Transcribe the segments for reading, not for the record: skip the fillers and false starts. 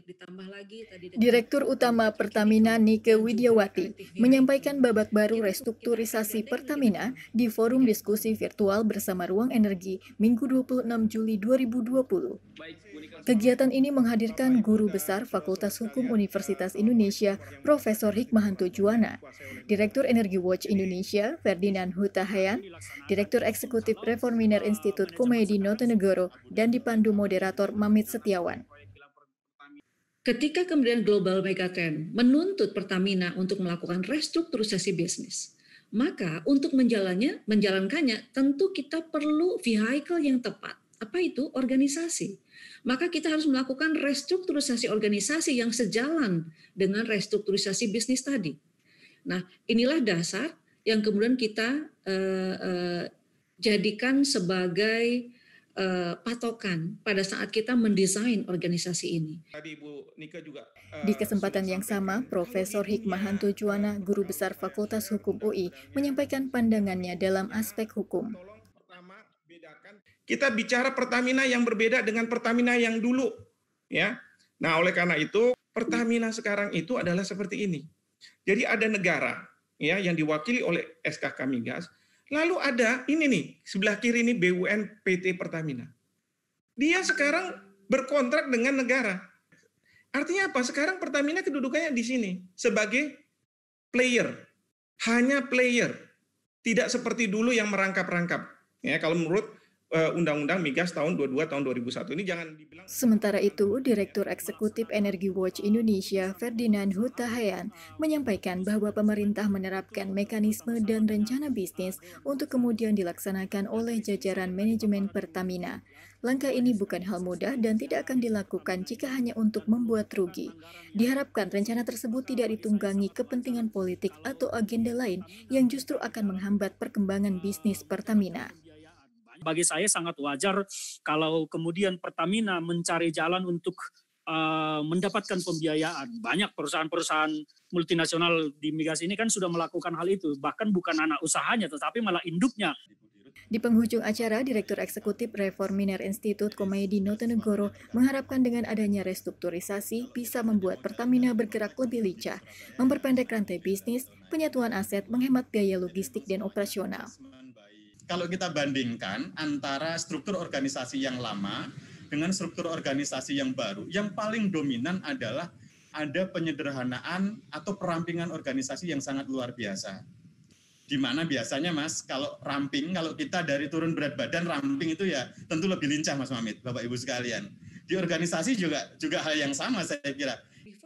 Ditambah lagi tadi dengan Direktur Utama cuci nikel Pertamina Nike dan juga Widiawati LTV menyampaikan ranking. babak baru Kita kira-kira restrukturisasi bergandeng dengan Pertamina di forum diskusi virtual bersama Ruang Energi Minggu 26 Juli 2020. Kegiatan ini menghadirkan Guru Besar Fakultas Hukum Universitas Indonesia, Profesor Hikmahanto Juwana, Direktur Energi Watch Indonesia, Ferdinand Huta Hayan, Direktur Eksekutif Reforminer Institut Komedi Notonegoro, dan dipandu moderator Mamit Setiawan. Ketika kemudian global megatrend menuntut Pertamina untuk melakukan restrukturisasi bisnis, maka untuk menjalankannya tentu kita perlu vehicle yang tepat. Apa itu? Organisasi. Maka kita harus melakukan restrukturisasi organisasi yang sejalan dengan restrukturisasi bisnis tadi. Nah, inilah dasar yang kemudian kita jadikan sebagai patokan pada saat kita mendesain organisasi ini. Tadi Ibu Nika juga Di sudah kesempatan yang sama, sampaikan, kalau Profesor ininya Hikmahanto Juwana, Guru Besar Fakultas Hukum UI, menyampaikan pandangannya dalam aspek hukum. tolong pertama bedakan. Kita bicara Pertamina yang berbeda dengan Pertamina yang dulu, ya. Nah, oleh karena itu Pertamina sekarang itu adalah seperti ini. Jadi ada negara, ya, yang diwakili oleh SKK Migas. Lalu ada ini nih sebelah kiri ini BUN PT Pertamina. Dia sekarang berkontrak dengan negara. Artinya apa? Sekarang Pertamina kedudukannya di sini sebagai player, hanya player, tidak seperti dulu yang merangkap-rangkap. Ya, kalau menurut Undang-Undang Migas tahun 22 tahun 2001 ini jangan dibilang. Sementara itu, Direktur Eksekutif Energi Watch Indonesia, Ferdinand Huta Hayan, menyampaikan bahwa pemerintah menerapkan mekanisme dan rencana bisnis untuk kemudian dilaksanakan oleh jajaran manajemen Pertamina. Langkah ini bukan hal mudah dan tidak akan dilakukan jika hanya untuk membuat rugi. Diharapkan rencana tersebut tidak ditunggangi kepentingan politik atau agenda lain yang justru akan menghambat perkembangan bisnis Pertamina. Bagi saya sangat wajar kalau kemudian Pertamina mencari jalan untuk mendapatkan pembiayaan. Banyak perusahaan-perusahaan multinasional di migas ini kan sudah melakukan hal itu. Bahkan bukan anak usahanya, tetapi malah induknya. Di penghujung acara, Direktur Eksekutif Reforminer Institut Komedi Notonegoro mengharapkan dengan adanya restrukturisasi bisa membuat Pertamina bergerak lebih lincah, memperpendek rantai bisnis, penyatuan aset, menghemat biaya logistik dan operasional. Kalau kita bandingkan antara struktur organisasi yang lama dengan struktur organisasi yang baru, yang paling dominan adalah ada penyederhanaan atau perampingan organisasi yang sangat luar biasa. Di mana biasanya Mas, kalau ramping, kalau kita dari turun berat badan, ramping itu ya tentu lebih lincah Mas Mamit, Bapak Ibu sekalian. Di organisasi juga hal yang sama saya kira.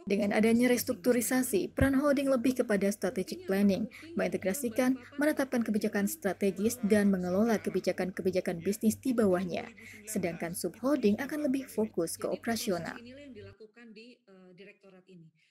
Dengan adanya restrukturisasi, peran holding lebih kepada strategic planning, mengintegrasikan, menetapkan kebijakan strategis, dan mengelola kebijakan-kebijakan bisnis di bawahnya. Sedangkan subholding akan lebih fokus ke operasional.